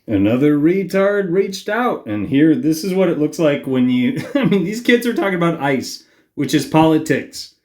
Another retard reached out, and here, this is what it looks like when you... I mean, these kids are talking about ICE, which is politics.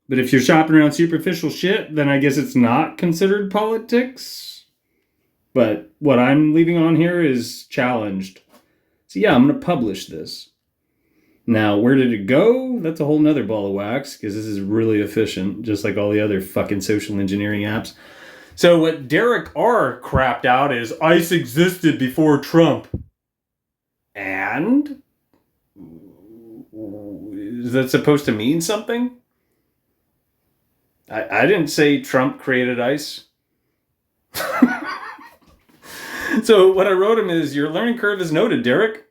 But if you're shopping around superficial shit, then I guess it's not considered politics. But what I'm leaving on here is challenged. So yeah, I'm going to publish this. Now, where did it go? That's a whole nother ball of wax, because this is really efficient, just like all the other fucking social engineering apps. So what Derek R. crapped out is ICE existed before Trump. And? Is that supposed to mean something? I didn't say Trump created ICE. So what I wrote him is, your learning curve is noted, Derek.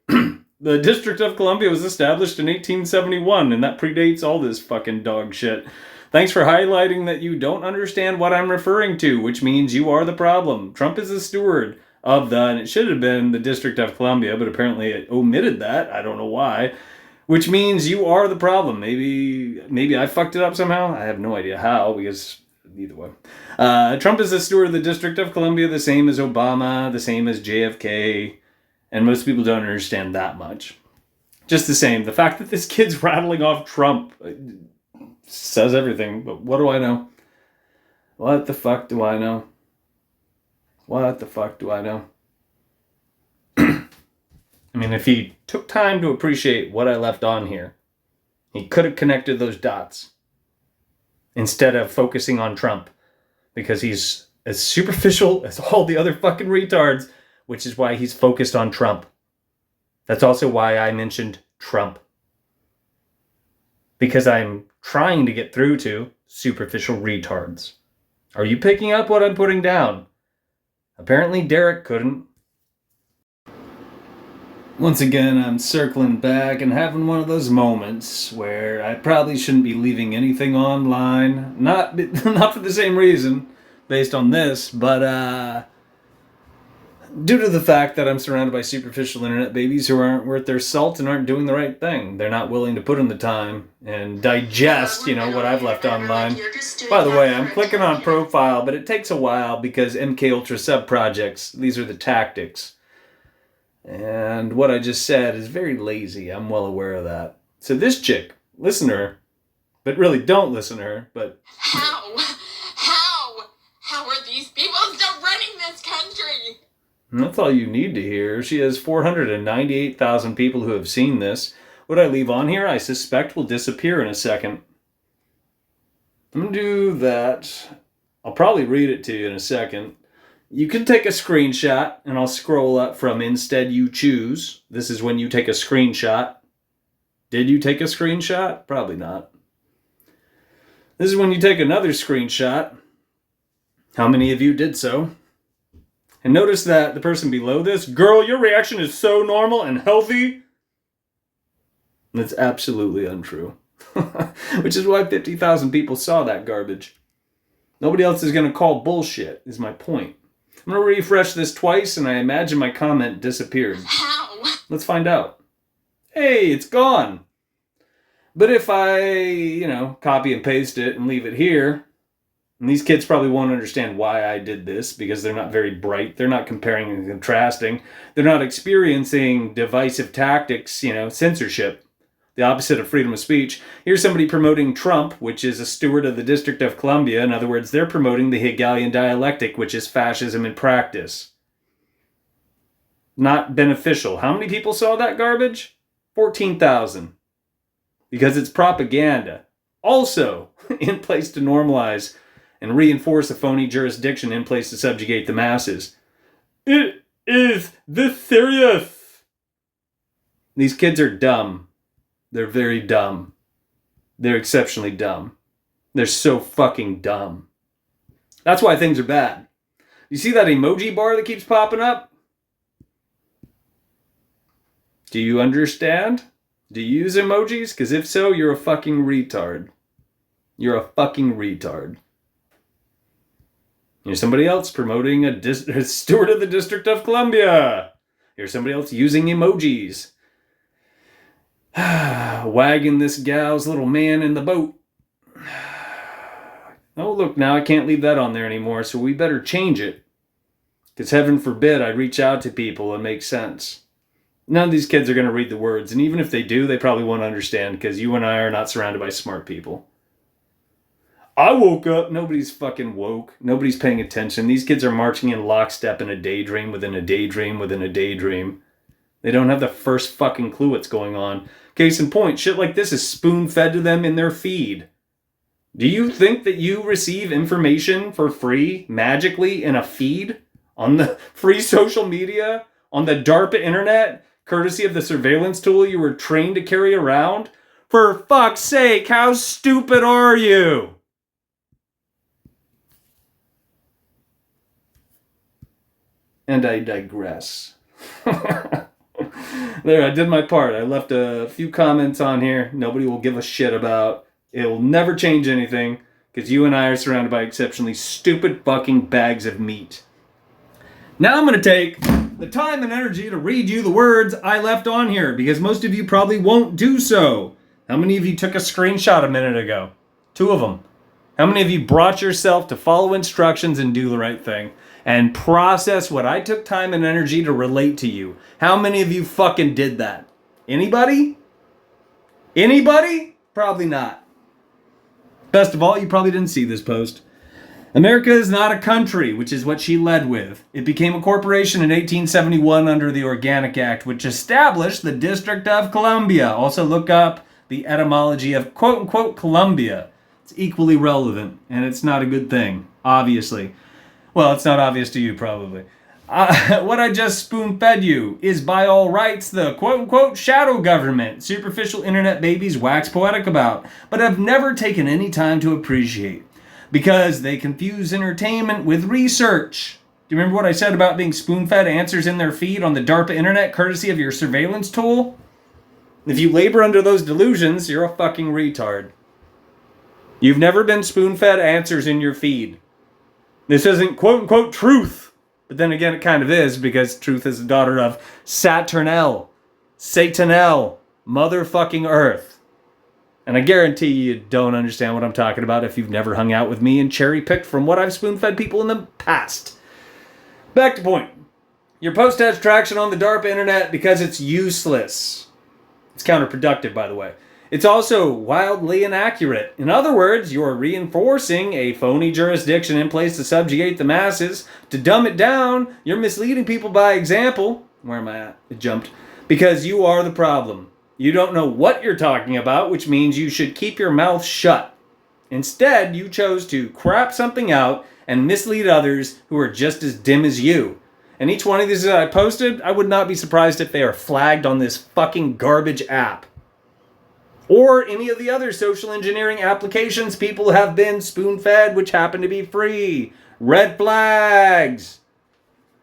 The District of Columbia was established in 1871, and that predates all this fucking dog shit. Thanks for highlighting that you don't understand what I'm referring to, which means you are the problem. Trump is the steward of the, and it should have been the District of Columbia, but apparently it omitted that. I don't know why. Which means you are the problem. Maybe I fucked it up somehow. I have no idea how, because either way. Trump is the steward of the District of Columbia, the same as Obama, the same as JFK, and most people don't understand that much. Just the same. The fact that this kid's rattling off Trump says everything, but what do I know? What the fuck do I know? What the fuck do I know? I mean, if he took time to appreciate what I left on here, he could have connected those dots instead of focusing on Trump, because he's as superficial as all the other fucking retards, which is why he's focused on Trump. That's also why I mentioned Trump. Because I'm trying to get through to superficial retards. Are you picking up what I'm putting down? Apparently Derek couldn't. Once again, I'm circling back and having one of those moments where I probably shouldn't be leaving anything online. Not for the same reason, based on this, but due to the fact that I'm surrounded by superficial internet babies who aren't worth their salt and aren't doing the right thing. They're not willing to put in the time and digest, what I've left online. By the way, I'm clicking on profile, but it takes a while because MK Ultra sub projects, these are the tactics. And what I just said is very lazy. I'm well aware of that. So this chick, listen to her, but really don't listen to her, but... How are these people still running this country? And that's all you need to hear. She has 498,000 people who have seen this. What I leave on here, I suspect, will disappear in a second. I'm going to do that. I'll probably read it to you in a second. You can take a screenshot, and I'll scroll up from Instead You Choose. This is when you take a screenshot. Did you take a screenshot? Probably not. This is when you take another screenshot. How many of you did so? And notice that the person below this, girl, your reaction is so normal and healthy. That's absolutely untrue. Which is why 50,000 people saw that garbage. Nobody else is going to call bullshit, is my point. I'm going to refresh this twice, and I imagine my comment disappeared. How? Let's find out. Hey, it's gone. But if I, copy and paste it and leave it here, and these kids probably won't understand why I did this, because they're not very bright. They're not comparing and contrasting. They're not experiencing divisive tactics, censorship. The opposite of freedom of speech. Here's somebody promoting Trump, which is a steward of the District of Columbia. In other words, they're promoting the Hegelian dialectic, which is fascism in practice. Not beneficial. How many people saw that garbage? 14,000. Because it's propaganda. Also, in place to normalize and reinforce a phony jurisdiction in place to subjugate the masses. It is this serious. These kids are dumb. They're very dumb. They're exceptionally dumb. They're so fucking dumb. That's why things are bad. You see that emoji bar that keeps popping up? Do you understand? Do you use emojis? Because if so, you're a fucking retard. You're a fucking retard. Here's somebody else promoting a steward of the District of Columbia. Here's somebody else using emojis. Wagging this gal's little man in the boat. Oh, look, now I can't leave that on there anymore, so we better change it. Because heaven forbid I reach out to people and make sense. None of these kids are going to read the words. And even if they do, they probably won't understand because you and I are not surrounded by smart people. I woke up. Nobody's fucking woke. Nobody's paying attention. These kids are marching in lockstep in a daydream within a daydream within a daydream. They don't have the first fucking clue what's going on. Case in point, shit like this is spoon-fed to them in their feed. Do you think that you receive information for free, magically, in a feed? On the free social media? On the DARPA internet? Courtesy of the surveillance tool you were trained to carry around? For fuck's sake, how stupid are you? And I digress. There, I did my part. I left a few comments on here. Nobody will give a shit about. It will never change anything because you and I are surrounded by exceptionally stupid fucking bags of meat. Now I'm going to take the time and energy to read you the words I left on here because most of you probably won't do so. How many of you took a screenshot a minute ago? 2 of them. How many of you brought yourself to follow instructions and do the right thing? And process what I took time and energy to relate to you. How many of you fucking did that? Anybody? Anybody? Probably not. Best of all, you probably didn't see this post. America is not a country, which is what she led with. It became a corporation in 1871 under the Organic Act, which established the District of Columbia. Also look up the etymology of quote-unquote Columbia. It's equally relevant, and it's not a good thing, obviously. Well, it's not obvious to you, probably. What I just spoon-fed you is by all rights the quote-unquote shadow government superficial internet babies wax poetic about, but have never taken any time to appreciate. Because they confuse entertainment with research. Do you remember what I said about being spoon-fed answers in their feed on the DARPA internet courtesy of your surveillance tool? If you labor under those delusions, you're a fucking retard. You've never been spoon-fed answers in your feed. This isn't quote-unquote truth. But then again, it kind of is, because truth is the daughter of Saturnel, Satanel, motherfucking Earth. And I guarantee you don't understand what I'm talking about if you've never hung out with me and cherry-picked from what I've spoon-fed people in the past. Back to point. Your post has traction on the DARPA internet because it's useless. It's counterproductive, by the way. It's also wildly inaccurate. In other words, you're reinforcing a phony jurisdiction in place to subjugate the masses. To dumb it down, you're misleading people by example. Where am I at? It jumped. Because you are the problem. You don't know what you're talking about, which means you should keep your mouth shut. Instead, you chose to crap something out and mislead others who are just as dim as you. And each one of these that I posted, I would not be surprised if they are flagged on this fucking garbage app. Or any of the other social engineering applications people have been spoon-fed, which happen to be free. Red flags!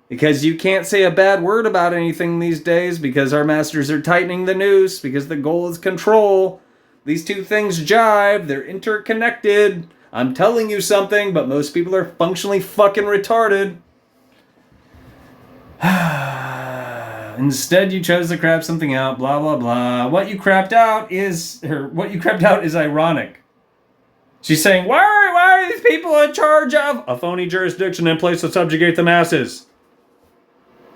Because you can't say a bad word about anything these days because our masters are tightening the noose because the goal is control. These two things jive. They're interconnected. I'm telling you something, but most people are functionally fucking retarded. Instead, you chose to crap something out, blah, blah, blah. What you crapped out is ironic. She's saying, why are these people in charge of a phony jurisdiction in place to subjugate the masses?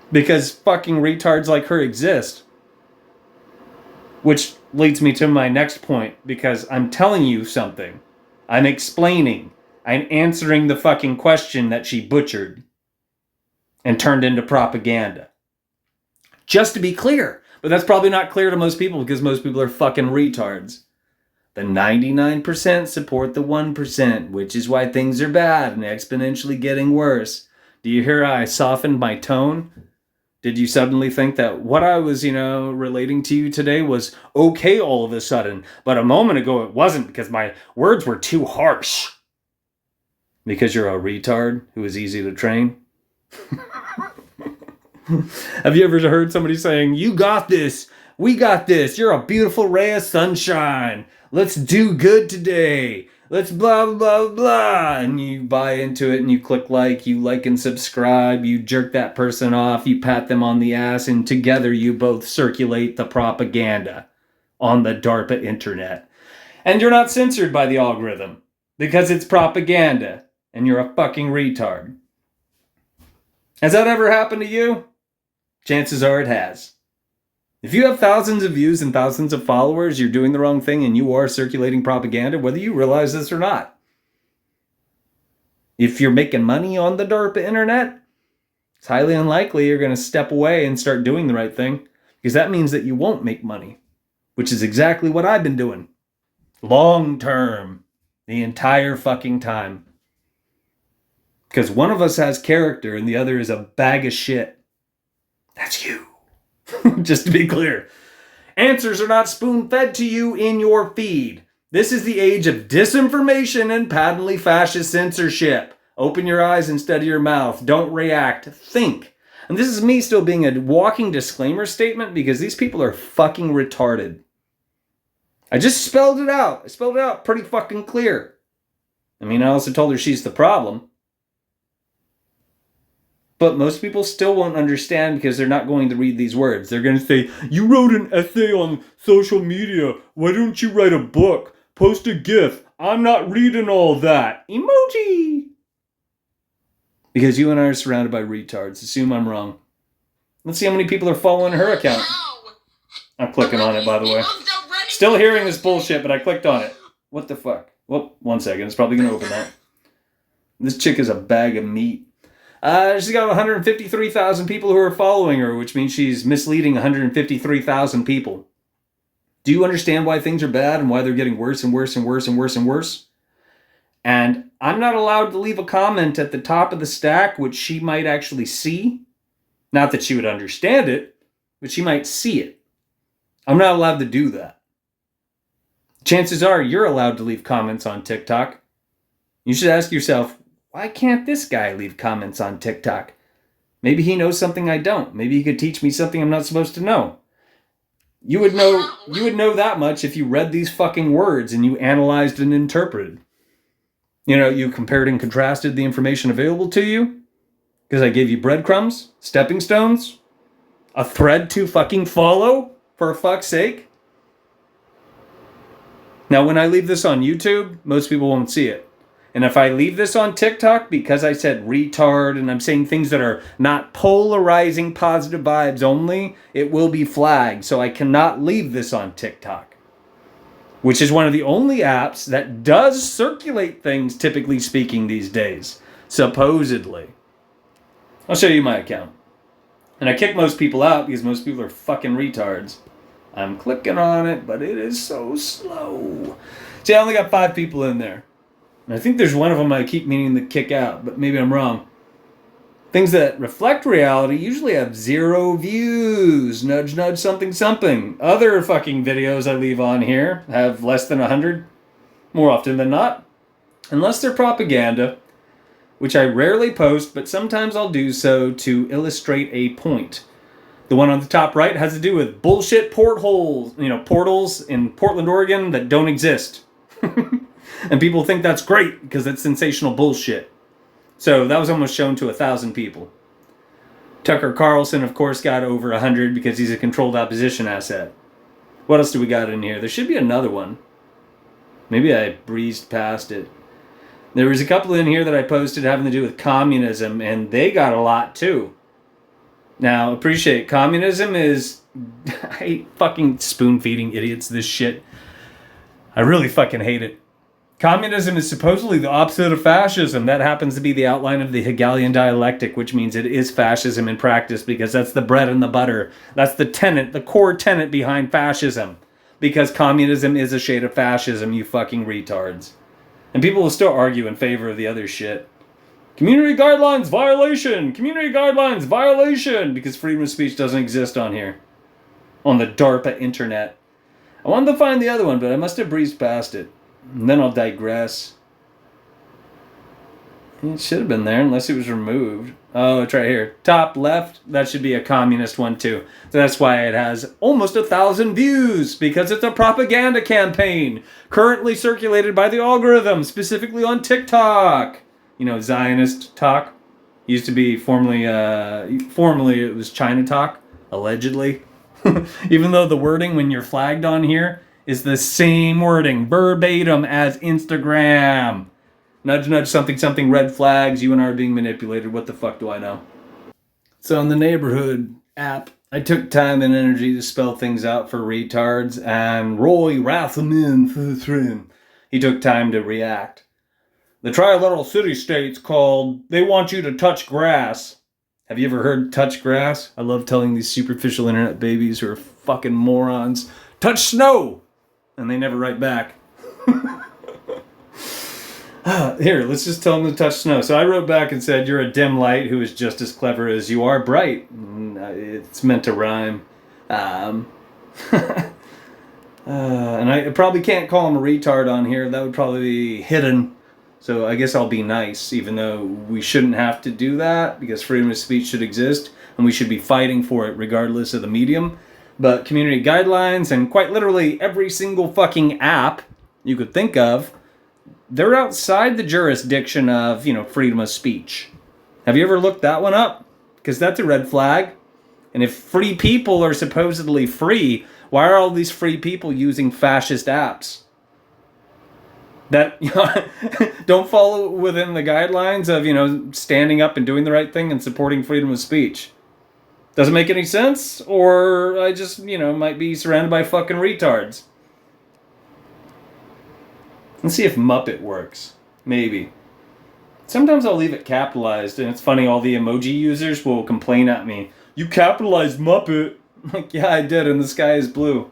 Because fucking retards like her exist. Which leads me to my next point, because I'm telling you something. I'm explaining. I'm answering the fucking question that she butchered and turned into propaganda. Just to be clear. But that's probably not clear to most people because most people are fucking retards. The 99% support the 1%, which is why things are bad and exponentially getting worse. Do you hear how I softened my tone? Did you suddenly think that what I was, relating to you today was okay all of a sudden, but a moment ago it wasn't because my words were too harsh? Because you're a retard who is easy to train? Have you ever heard somebody saying, you got this, we got this, you're a beautiful ray of sunshine, let's do good today, let's blah, blah, blah, and you buy into it and you click you like and subscribe, you jerk that person off, you pat them on the ass, and together you both circulate the propaganda on the DARPA internet. And you're not censored by the algorithm, because it's propaganda, and you're a fucking retard. Has that ever happened to you? Chances are it has. If you have thousands of views and thousands of followers, you're doing the wrong thing and you are circulating propaganda, whether you realize this or not. If you're making money on the DARPA internet, it's highly unlikely you're going to step away and start doing the right thing, because that means that you won't make money, which is exactly what I've been doing. Long term. The entire fucking time. Because one of us has character and the other is a bag of shit. That's you. Just to be clear. Answers are not spoon-fed to you in your feed. This is the age of disinformation and patently fascist censorship. Open your eyes instead of your mouth. Don't react. Think. And this is me still being a walking disclaimer statement because these people are fucking retarded. I just spelled it out. I spelled it out pretty fucking clear. I mean, I also told her she's the problem. But most people still won't understand because they're not going to read these words. They're going to say, you wrote an essay on social media. Why don't you write a book? Post a GIF. I'm not reading all that. Emoji. Because you and I are surrounded by retards. Assume I'm wrong. Let's see how many people are following her account. I'm clicking on it, by the way. Still hearing this bullshit, but I clicked on it. What the fuck? Well, 1 second. It's probably going to open that. This chick is a bag of meat. She's got 153,000 people who are following her, which means she's misleading 153,000 people. Do you understand why things are bad and why they're getting worse and worse and worse and worse and worse? And I'm not allowed to leave a comment at the top of the stack, which she might actually see. Not that she would understand it, but she might see it. I'm not allowed to do that. Chances are you're allowed to leave comments on TikTok. You should ask yourself, why can't this guy leave comments on TikTok? Maybe he knows something I don't. Maybe he could teach me something I'm not supposed to know. You would know that much if you read these fucking words and you analyzed and interpreted. You know, you compared and contrasted the information available to you. Because I gave you breadcrumbs, stepping stones, a thread to fucking follow, for fuck's sake. Now, when I leave this on YouTube, most people won't see it. And if I leave this on TikTok because I said retard and I'm saying things that are not polarizing positive vibes only, it will be flagged. So I cannot leave this on TikTok, which is one of the only apps that does circulate things, typically speaking, these days. Supposedly. I'll show you my account. And I kick most people out because most people are fucking retards. I'm clicking on it, but it is so slow. See, I only got 5 people in there. And I think there's one of them I keep meaning to kick out, but maybe I'm wrong. Things that reflect reality usually have 0 views. Nudge, nudge, something, something. Other fucking videos I leave on here have less than 100, more often than not. Unless they're propaganda, which I rarely post, but sometimes I'll do so to illustrate a point. The one on the top right has to do with bullshit portholes, portals in Portland, Oregon that don't exist. And people think that's great because it's sensational bullshit. So that was almost shown to 1,000 people. Tucker Carlson, of course, got over 100 because he's a controlled opposition asset. What else do we got in here? There should be another one. Maybe I breezed past it. There was a couple in here that I posted having to do with communism, and they got a lot too. Now, appreciate communism is... I hate fucking spoon-feeding idiots this shit. I really fucking hate it. Communism is supposedly the opposite of fascism. That happens to be the outline of the Hegelian dialectic, which means it is fascism in practice because that's the bread and the butter. That's the tenet, the core tenet behind fascism. Because communism is a shade of fascism, you fucking retards. And people will still argue in favor of the other shit. Community guidelines violation! Community guidelines violation! Because freedom of speech doesn't exist on here. On the DARPA internet. I wanted to find the other one, but I must have breezed past it. And then I'll digress. It should have been there unless it was removed. Oh, it's right here. Top left. That should be a communist one too. So that's why it has almost 1,000 views. Because it's a propaganda campaign. Currently circulated by the algorithm. Specifically on TikTok. You know, Zionist talk. Used to be formerly it was China talk. Allegedly. Even though the wording when you're flagged on here is the same wording, verbatim as Instagram. Nudge, nudge, something, something, red flags. You and I are being manipulated. What the fuck do I know? It's on the Neighborhood app. I took time and energy to spell things out for retards, and Roy Rathelman, he took time to react. The Tri-Little City-State's called They Want You to Touch Grass. Have you ever heard touch grass? I love telling these superficial internet babies who are fucking morons, touch snow! And they never write back. Here, let's just tell them to touch snow. So I wrote back and said, you're a dim light who is just as clever as you are bright. It's meant to rhyme. And I probably can't call him a retard on here. That would probably be hidden. So I guess I'll be nice, even though we shouldn't have to do that, because freedom of speech should exist, and we should be fighting for it regardless of the medium. But community guidelines, and quite literally every single fucking app you could think of, they're outside the jurisdiction of, freedom of speech. Have you ever looked that one up? Because that's a red flag. And if free people are supposedly free, why are all these free people using fascist apps that don't follow within the guidelines of, standing up and doing the right thing and supporting freedom of speech? Doesn't make any sense? Or I just, might be surrounded by fucking retards. Let's see if Muppet works. Maybe. Sometimes I'll leave it capitalized, and it's funny, all the emoji users will complain at me. You capitalized Muppet. I'm like, yeah, I did, and the sky is blue.